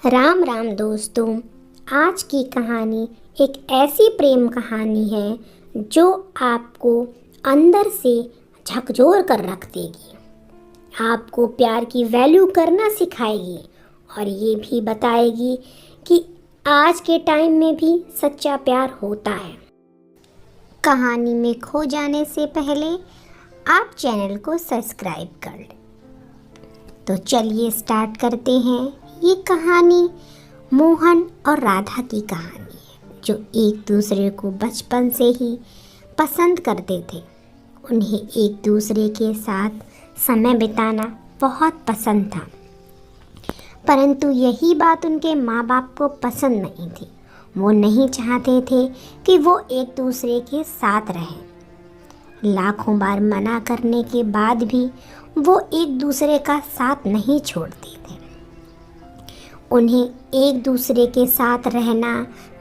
राम राम दोस्तों। आज की कहानी एक ऐसी प्रेम कहानी है जो आपको अंदर से झकझोर कर रख देगी। आपको प्यार की वैल्यू करना सिखाएगी और ये भी बताएगी कि आज के टाइम में भी सच्चा प्यार होता है। कहानी में खो जाने से पहले आप चैनल को सब्सक्राइब कर लें। तो चलिए स्टार्ट करते हैं। ये कहानी मोहन और राधा की कहानी है, जो एक दूसरे को बचपन से ही पसंद करते थे। उन्हें एक दूसरे के साथ समय बिताना बहुत पसंद था, परंतु यही बात उनके माँ बाप को पसंद नहीं थी। वो नहीं चाहते थे कि वो एक दूसरे के साथ रहें। लाखों बार मना करने के बाद भी वो एक दूसरे का साथ नहीं छोड़ते थे। उन्हें एक दूसरे के साथ रहना,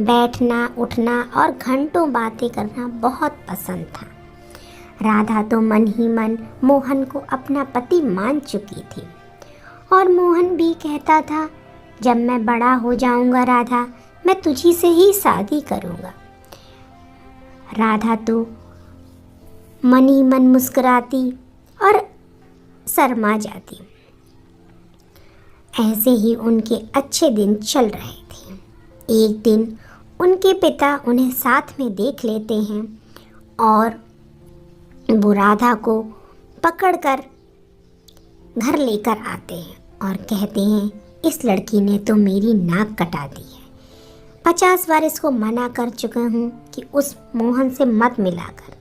बैठना, उठना और घंटों बातें करना बहुत पसंद था। राधा तो मन ही मन मोहन को अपना पति मान चुकी थी और मोहन भी कहता था, जब मैं बड़ा हो जाऊंगा राधा, मैं तुझी से ही शादी करूंगा। राधा तो मन ही मन मुस्कुराती और शर्मा जाती। ऐसे ही उनके अच्छे दिन चल रहे थे। एक दिन उनके पिता उन्हें साथ में देख लेते हैं और वो राधा को पकड़कर घर लेकर आते हैं और कहते हैं, इस लड़की ने तो मेरी नाक कटा दी है। 50 बार इसको मना कर चुका हूँ कि उस मोहन से मत मिला कर,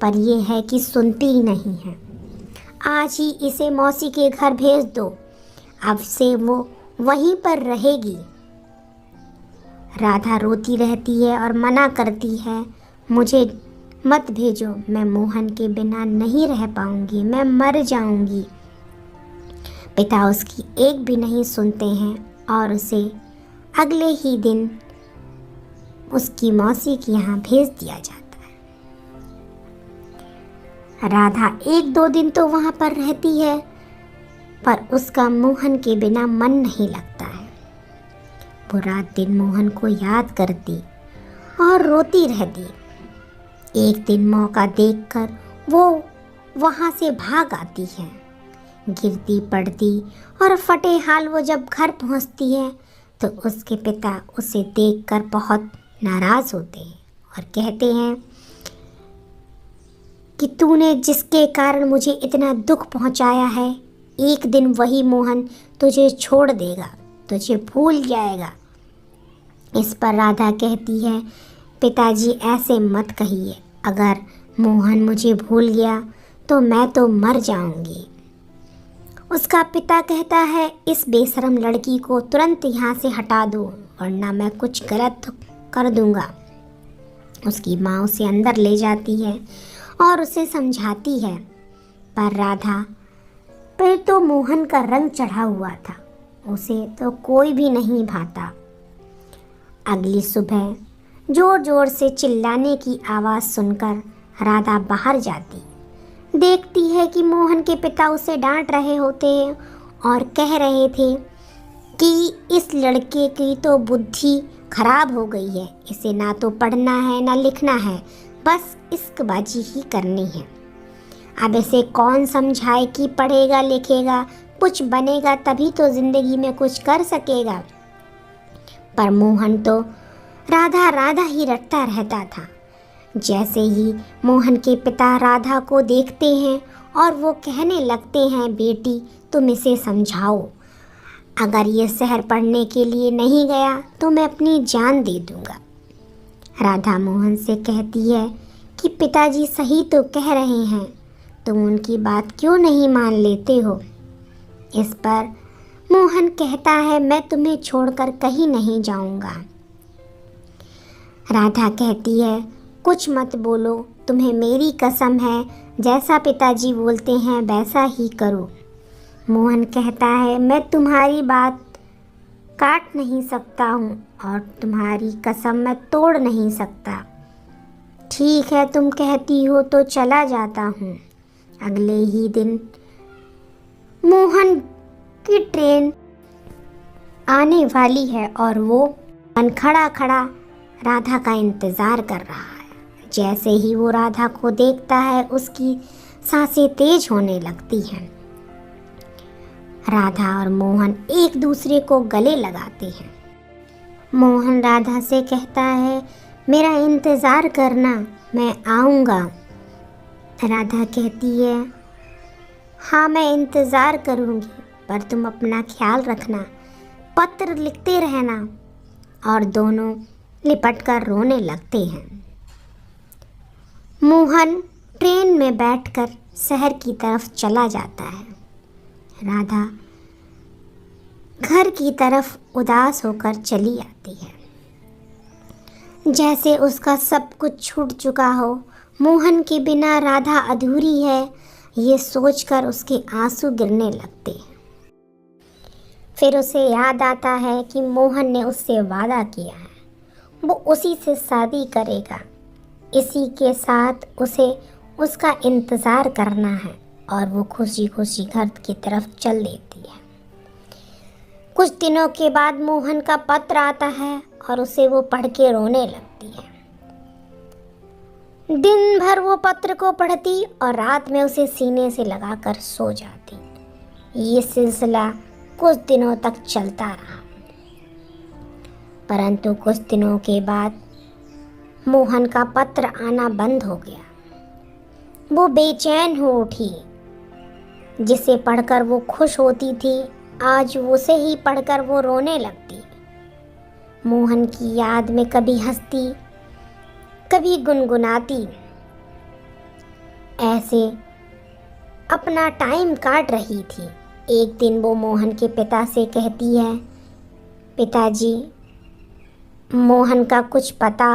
पर यह है कि सुनती ही नहीं है। आज ही इसे मौसी के घर भेज दो, अब से वो वहीं पर रहेगी। राधा रोती रहती है और मना करती है, मुझे मत भेजो, मैं मोहन के बिना नहीं रह पाऊंगी, मैं मर जाऊंगी। पिता उसकी एक भी नहीं सुनते हैं और उसे अगले ही दिन उसकी मौसी के यहाँ भेज दिया जाता है। राधा 1-2 दिन तो वहाँ पर रहती है, पर उसका मोहन के बिना मन नहीं लगता है। वो रात दिन मोहन को याद करती और रोती रहती। एक दिन मौका देखकर वो वहाँ से भाग आती है। गिरती पड़ती और फटे हाल वो जब घर पहुँचती है तो उसके पिता उसे देखकर बहुत नाराज़ होते हैं और कहते हैं कि तूने जिसके कारण मुझे इतना दुख पहुँचाया है, एक दिन वही मोहन तुझे छोड़ देगा, तुझे भूल जाएगा। इस पर राधा कहती है, पिताजी ऐसे मत कहिए, अगर मोहन मुझे भूल गया तो मैं तो मर जाऊंगी। उसका पिता कहता है, इस बेशरम लड़की को तुरंत यहाँ से हटा दो, वरना मैं कुछ गलत कर दूंगा। उसकी माँ उसे अंदर ले जाती है और उसे समझाती है, पर राधा पर तो मोहन का रंग चढ़ा हुआ था, उसे तो कोई भी नहीं भाता। अगली सुबह जोर जोर से चिल्लाने की आवाज़ सुनकर राधा बाहर जाती। देखती है कि मोहन के पिता उसे डांट रहे होते हैं और कह रहे थे कि इस लड़के की तो बुद्धि खराब हो गई है, इसे ना तो पढ़ना है ना लिखना है, बस इश्कबाजी ही करनी है। अब इसे कौन समझाए कि पढ़ेगा लिखेगा, कुछ बनेगा तभी तो ज़िंदगी में कुछ कर सकेगा। पर मोहन तो राधा राधा ही रटता रहता था। जैसे ही मोहन के पिता राधा को देखते हैं और वो कहने लगते हैं, बेटी तुम इसे समझाओ, अगर ये शहर पढ़ने के लिए नहीं गया तो मैं अपनी जान दे दूँगा। राधा मोहन से कहती है कि पिताजी सही तो कह रहे हैं, तुम उनकी बात क्यों नहीं मान लेते हो। इस पर मोहन कहता है, मैं तुम्हें छोड़कर कहीं नहीं जाऊंगा। राधा कहती है, कुछ मत बोलो, तुम्हें मेरी कसम है, जैसा पिताजी बोलते हैं वैसा ही करो। मोहन कहता है, मैं तुम्हारी बात काट नहीं सकता हूँ और तुम्हारी कसम मैं तोड़ नहीं सकता। ठीक है, तुम कहती हो तो चला जाता हूँ। अगले ही दिन मोहन की ट्रेन आने वाली है और वो खड़ा खड़ा राधा का इंतज़ार कर रहा है। जैसे ही वो राधा को देखता है उसकी सांसें तेज होने लगती हैं। राधा और मोहन एक दूसरे को गले लगाते हैं। मोहन राधा से कहता है, मेरा इंतज़ार करना, मैं आऊँगा। राधा कहती है, हाँ मैं इंतज़ार करूँगी, पर तुम अपना ख्याल रखना, पत्र लिखते रहना। और दोनों लिपट कर रोने लगते हैं। मोहन ट्रेन में बैठकर शहर की तरफ चला जाता है। राधा घर की तरफ उदास होकर चली आती है। जैसे उसका सब कुछ छूट चुका हो। मोहन के बिना राधा अधूरी है, ये सोचकर उसके आंसू गिरने लगते हैं। फिर उसे याद आता है कि मोहन ने उससे वादा किया है, वो उसी से शादी करेगा। इसी के साथ उसे उसका इंतज़ार करना है और वो खुशी खुशी घर की तरफ चल देती है। कुछ दिनों के बाद मोहन का पत्र आता है और उसे वो पढ़ के रोने लगती है। दिन भर वो पत्र को पढ़ती और रात में उसे सीने से लगाकर सो जाती। ये सिलसिला कुछ दिनों तक चलता रहा, परंतु कुछ दिनों के बाद मोहन का पत्र आना बंद हो गया। वो बेचैन हो उठी। जिसे पढ़कर वो खुश होती थी, आज उसे ही पढ़कर वो रोने लगती। मोहन की याद में कभी हंसती, कभी गुनगुनाती। ऐसे अपना टाइम काट रही थी। एक दिन वो मोहन के पिता से कहती है, पिताजी, मोहन का कुछ पता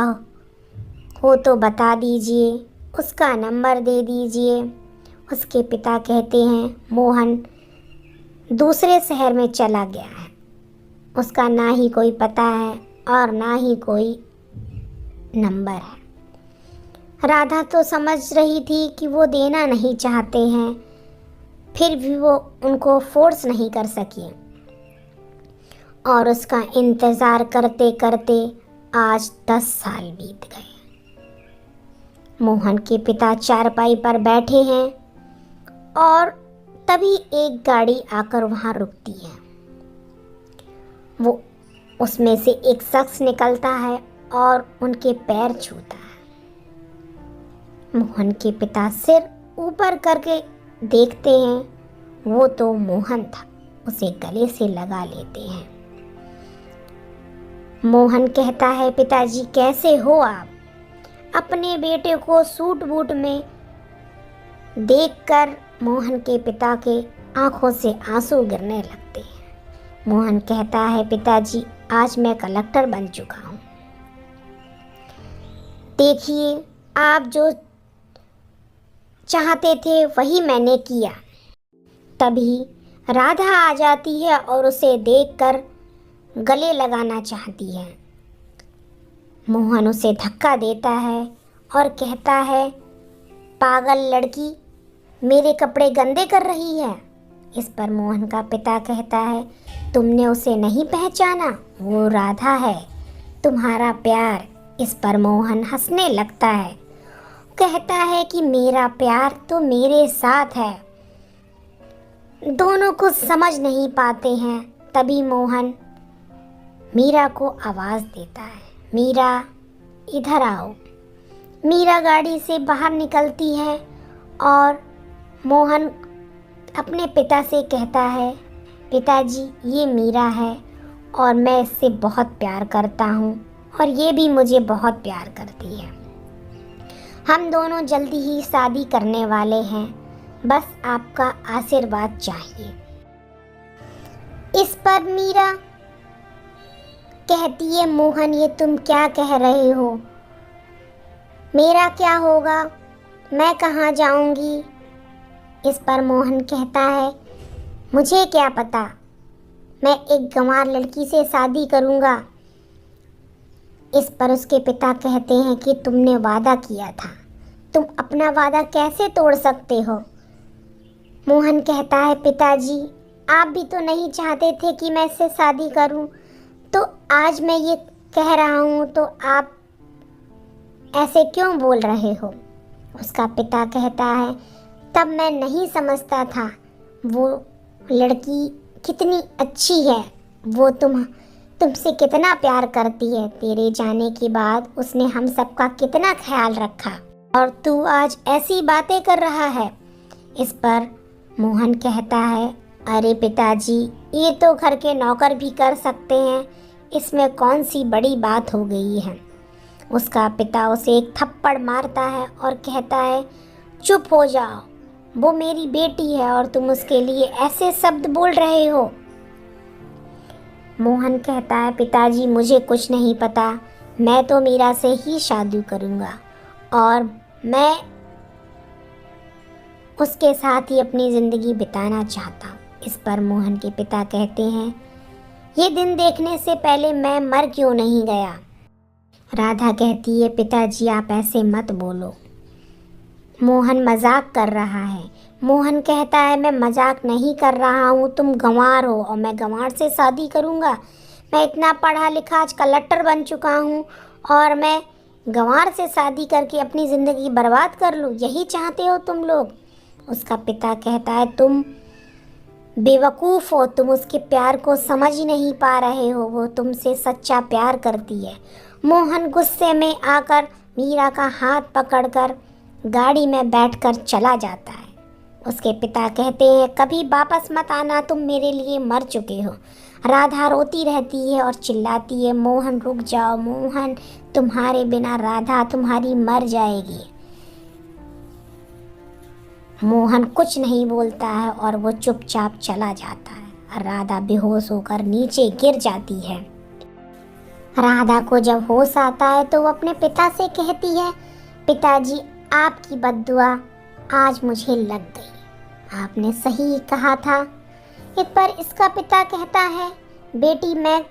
हो तो बता दीजिए, उसका नंबर दे दीजिए। उसके पिता कहते हैं, मोहन दूसरे शहर में चला गया है, उसका ना ही कोई पता है और ना ही कोई नंबर है। राधा तो समझ रही थी कि वो देना नहीं चाहते हैं, फिर भी वो उनको फोर्स नहीं कर सकी और उसका इंतज़ार करते करते आज 10 साल बीत गए। मोहन के पिता चारपाई पर बैठे हैं और तभी एक गाड़ी आकर वहाँ रुकती है। वो उसमें से एक शख्स निकलता है और उनके पैर छूता है। मोहन के पिता सिर ऊपर करके देखते हैं, वो तो मोहन था। उसे गले से लगा लेते हैं। मोहन कहता है, पिताजी कैसे हो आप? अपने बेटे को सूट बूट में देखकर मोहन के पिता के आंखों से आंसू गिरने लगते हैं। मोहन कहता है, पिताजी आज मैं कलेक्टर बन चुका हूँ। देखिए, आप जो चाहते थे वही मैंने किया। तभी राधा आ जाती है और उसे देखकर गले लगाना चाहती है। मोहन उसे धक्का देता है और कहता है, पागल लड़की, मेरे कपड़े गंदे कर रही है। इस पर मोहन का पिता कहता है, तुमने उसे नहीं पहचाना, वो राधा है, तुम्हारा प्यार। इस पर मोहन हंसने लगता है, कहता है कि मेरा प्यार तो मेरे साथ है। दोनों कुछ समझ नहीं पाते हैं। तभी मोहन मीरा को आवाज़ देता है, मीरा इधर आओ। मीरा गाड़ी से बाहर निकलती है और मोहन अपने पिता से कहता है, पिताजी ये मीरा है और मैं इससे बहुत प्यार करता हूँ और ये भी मुझे बहुत प्यार करती है। हम दोनों जल्दी ही शादी करने वाले हैं, बस आपका आशीर्वाद चाहिए। इस पर मीरा कहती है, मोहन ये तुम क्या कह रहे हो? मेरा क्या होगा? मैं कहाँ जाऊंगी? इस पर मोहन कहता है, मुझे क्या पता, मैं एक गंवार लड़की से शादी करूँगा। इस पर उसके पिता कहते हैं कि तुमने वादा किया था, तुम अपना वादा कैसे तोड़ सकते हो? मोहन कहता है, पिताजी आप भी तो नहीं चाहते थे कि मैं इससे शादी करूं, तो आज मैं ये कह रहा हूं तो आप ऐसे क्यों बोल रहे हो। उसका पिता कहता है, तब मैं नहीं समझता था वो लड़की कितनी अच्छी है, वो तुमसे कितना प्यार करती है। तेरे जाने के बाद उसने हम सबका कितना ख्याल रखा, और तू आज ऐसी बातें कर रहा है। इस पर मोहन कहता है, अरे पिताजी, ये तो घर के नौकर भी कर सकते हैं, इसमें कौन सी बड़ी बात हो गई है। उसका पिता उसे एक थप्पड़ मारता है और कहता है, चुप हो जाओ, वो मेरी बेटी है और तुम उसके लिए ऐसे शब्द बोल रहे हो। मोहन कहता है, पिताजी मुझे कुछ नहीं पता, मैं तो मीरा से ही शादी करूँगा और मैं उसके साथ ही अपनी ज़िंदगी बिताना चाहता। इस पर मोहन के पिता कहते हैं, ये दिन देखने से पहले मैं मर क्यों नहीं गया। राधा कहती है, पिताजी आप ऐसे मत बोलो, मोहन मजाक कर रहा है। मोहन कहता है, मैं मजाक नहीं कर रहा हूँ, तुम गंवार हो और मैं गंवार से शादी करूँगा। मैं इतना पढ़ा लिखा आज कलेक्टर बन चुका हूँ और मैं गंवार से शादी करके अपनी ज़िंदगी बर्बाद कर लूँ, यही चाहते हो तुम लोग। उसका पिता कहता है, तुम बेवकूफ़ हो, तुम उसके प्यार को समझ ही नहीं पा रहे हो, वो तुमसे सच्चा प्यार करती है। मोहन गुस्से में आकर मीरा का हाथ पकड़कर गाड़ी में बैठकर चला जाता है। उसके पिता कहते हैं, कभी वापस मत आना, तुम मेरे लिए मर चुके हो। राधा रोती रहती है और चिल्लाती है, मोहन रुक जाओ, मोहन तुम्हारे बिना राधा तुम्हारी मर जाएगी। मोहन कुछ नहीं बोलता है और वो चुपचाप चला जाता है। राधा बेहोश होकर नीचे गिर जाती है। राधा को जब होश आता है तो वो अपने पिता से कहती है, पिताजी आपकी बद्दुआ आज मुझे लग गई, आपने सही कहा था। इस पर इसका पिता कहता है, बेटी मैं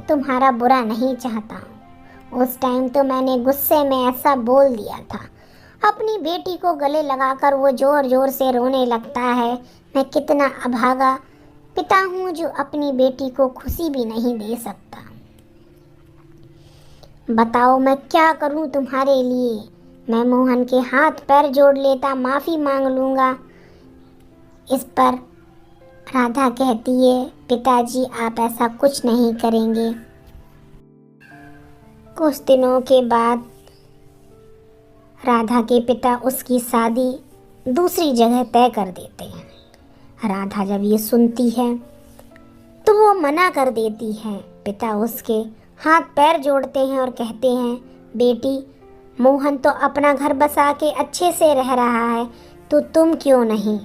तुम्हारा बुरा नहीं चाहता हूँ, उस टाइम तो मैंने गुस्से में ऐसा बोल दिया था। अपनी बेटी को गले लगाकर वो ज़ोर ज़ोर से रोने लगता है। मैं कितना अभागा पिता हूँ जो अपनी बेटी को खुशी भी नहीं दे सकता। बताओ मैं क्या करूँ तुम्हारे लिए। मैं मोहन के हाथ पैर जोड़ लेता, माफ़ी मांग लूँगा। इस पर राधा कहती है, पिताजी आप ऐसा कुछ नहीं करेंगे। कुछ दिनों के बाद राधा के पिता उसकी शादी दूसरी जगह तय कर देते हैं। राधा जब ये सुनती है तो वो मना कर देती है। पिता उसके हाथ पैर जोड़ते हैं और कहते हैं, बेटी मोहन तो अपना घर बसा के अच्छे से रह रहा है, तो तुम क्यों नहीं।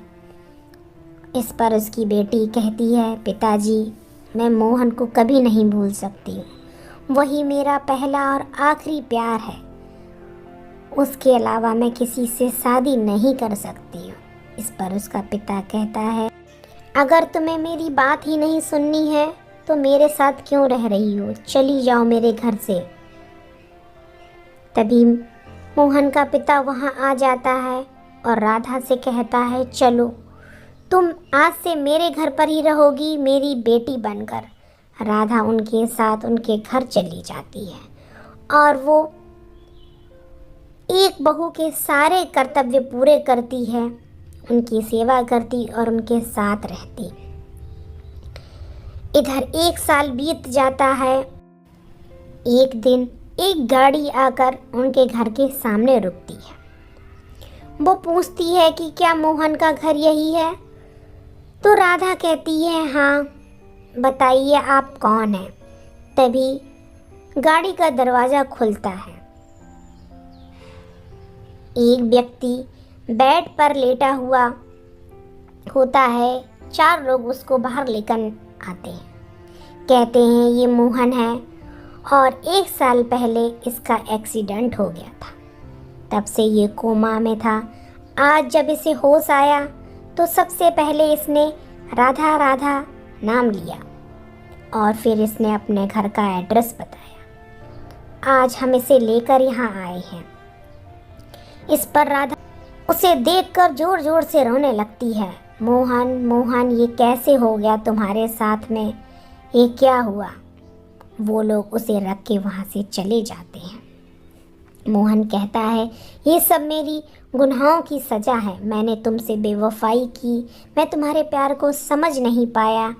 इस पर उसकी बेटी कहती है, पिताजी मैं मोहन को कभी नहीं भूल सकती हूँ, वही मेरा पहला और आखिरी प्यार है, उसके अलावा मैं किसी से शादी नहीं कर सकती हूँ। इस पर उसका पिता कहता है, अगर तुम्हें मेरी बात ही नहीं सुननी है तो मेरे साथ क्यों रह रही हो, चली जाओ मेरे घर से। तभी मोहन का पिता वहाँ आ जाता है और राधा से कहता है, चलो तुम आज से मेरे घर पर ही रहोगी मेरी बेटी बनकर। राधा उनके साथ उनके घर चली जाती है और वो एक बहू के सारे कर्तव्य पूरे करती है, उनकी सेवा करती और उनके साथ रहती। इधर 1 साल बीत जाता है। एक दिन एक गाड़ी आकर उनके घर के सामने रुकती है। वो पूछती है कि क्या मोहन का घर यही है। तो राधा कहती है, हाँ बताइए आप कौन हैं। तभी गाड़ी का दरवाज़ा खुलता है। एक व्यक्ति बेड पर लेटा हुआ होता है। 4 लोग उसको बाहर लेकर आते हैं, कहते हैं ये मोहन है और 1 साल पहले इसका एक्सीडेंट हो गया था, तब से ये कोमा में था। आज जब इसे होश आया तो सबसे पहले इसने राधा राधा नाम लिया और फिर इसने अपने घर का एड्रेस बताया। आज हम इसे लेकर यहाँ आए हैं। इस पर राधा उसे देखकर जोर जोर से रोने लगती है। मोहन मोहन ये कैसे हो गया तुम्हारे साथ में, ये क्या हुआ। वो लोग उसे रख के वहाँ से चले जाते हैं। मोहन कहता है ये सब मेरी गुनाहों की सज़ा है, मैंने तुमसे बेवफाई की, मैं तुम्हारे प्यार को समझ नहीं पाया,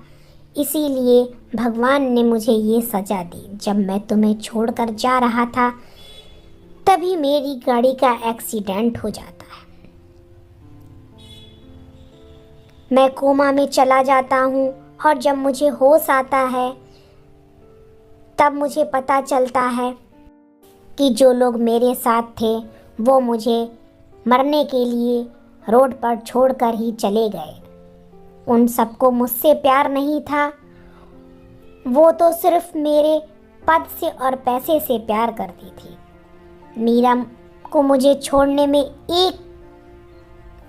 इसीलिए भगवान ने मुझे ये सज़ा दी। जब मैं तुम्हें छोड़कर जा रहा था तभी मेरी गाड़ी का एक्सीडेंट हो जाता है, मैं कोमा में चला जाता हूँ और जब मुझे होश आता है तब मुझे पता चलता है कि जो लोग मेरे साथ थे वो मुझे मरने के लिए रोड पर छोड़कर ही चले गए। उन सबको मुझसे प्यार नहीं था, वो तो सिर्फ मेरे पद से और पैसे से प्यार करती थी। मीरा को मुझे छोड़ने में 1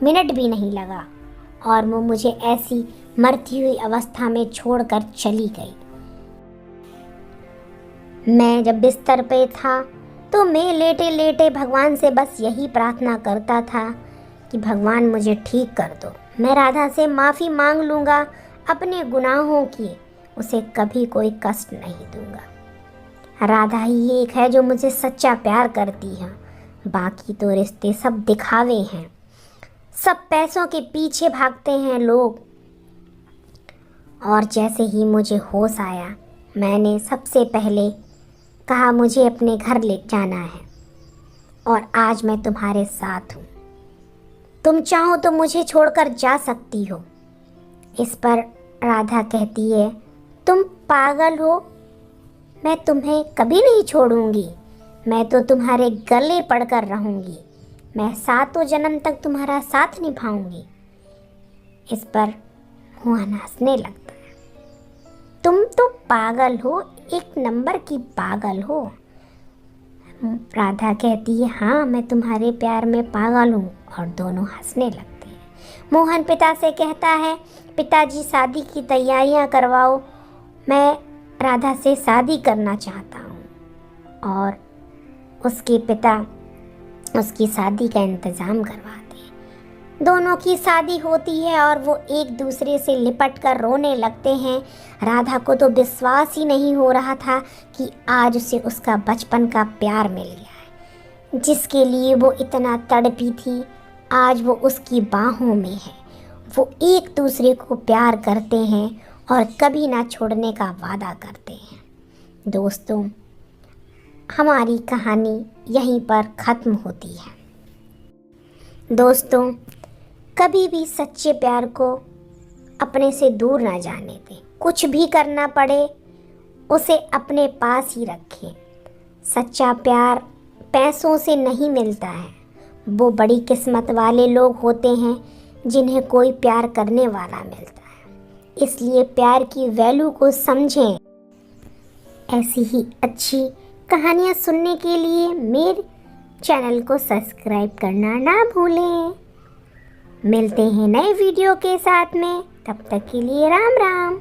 मिनट भी नहीं लगा और वो मुझे ऐसी मरती हुई अवस्था में छोड़कर चली गई। मैं जब बिस्तर पे था तो मैं लेटे लेटे भगवान से बस यही प्रार्थना करता था कि भगवान मुझे ठीक कर दो, मैं राधा से माफ़ी मांग लूँगा अपने गुनाहों की, उसे कभी कोई कष्ट नहीं दूँगा। राधा ही एक है जो मुझे सच्चा प्यार करती है, बाकी तो रिश्ते सब दिखावे हैं, सब पैसों के पीछे भागते हैं लोग। और जैसे ही मुझे होश आया मैंने सबसे पहले कहा मुझे अपने घर ले जाना है और आज मैं तुम्हारे साथ हूँ, तुम चाहो तो मुझे छोड़कर जा सकती हो। इस पर राधा कहती है तुम पागल हो, मैं तुम्हें कभी नहीं छोड़ूंगी, मैं तो तुम्हारे गले पड़कर रहूंगी, मैं 7 जन्म तक तुम्हारा साथ निभाऊंगी। इस पर मोहन हंसने लगता है, तुम तो पागल हो, 1 नंबर की पागल हो। राधा कहती है हाँ मैं तुम्हारे प्यार में पागल हूँ, और दोनों हंसने लगते हैं। मोहन पिता से कहता है पिताजी शादी की तैयारियाँ करवाओ, मैं राधा से शादी करना चाहता हूँ। और उसके पिता उसकी शादी का इंतज़ाम करवाते हैं। दोनों की शादी होती है और वो एक दूसरे से लिपट कर रोने लगते हैं। राधा को तो विश्वास ही नहीं हो रहा था कि आज उसे उसका बचपन का प्यार मिल गया है, जिसके लिए वो इतना तड़पी थी, आज वो उसकी बाहों में है। वो एक दूसरे को प्यार करते हैं और कभी ना छोड़ने का वादा करते हैं। दोस्तों, हमारी कहानी यहीं पर ख़त्म होती है। दोस्तों, कभी भी सच्चे प्यार को अपने से दूर ना जाने दें, कुछ भी करना पड़े उसे अपने पास ही रखें। सच्चा प्यार पैसों से नहीं मिलता है, वो बड़ी किस्मत वाले लोग होते हैं जिन्हें कोई प्यार करने वाला मिलता है। इसलिए प्यार की वैल्यू को समझें। ऐसी ही अच्छी कहानियाँ सुनने के लिए मेरे चैनल को सब्सक्राइब करना ना भूलें। मिलते हैं नए वीडियो के साथ में, तब तक के लिए राम राम।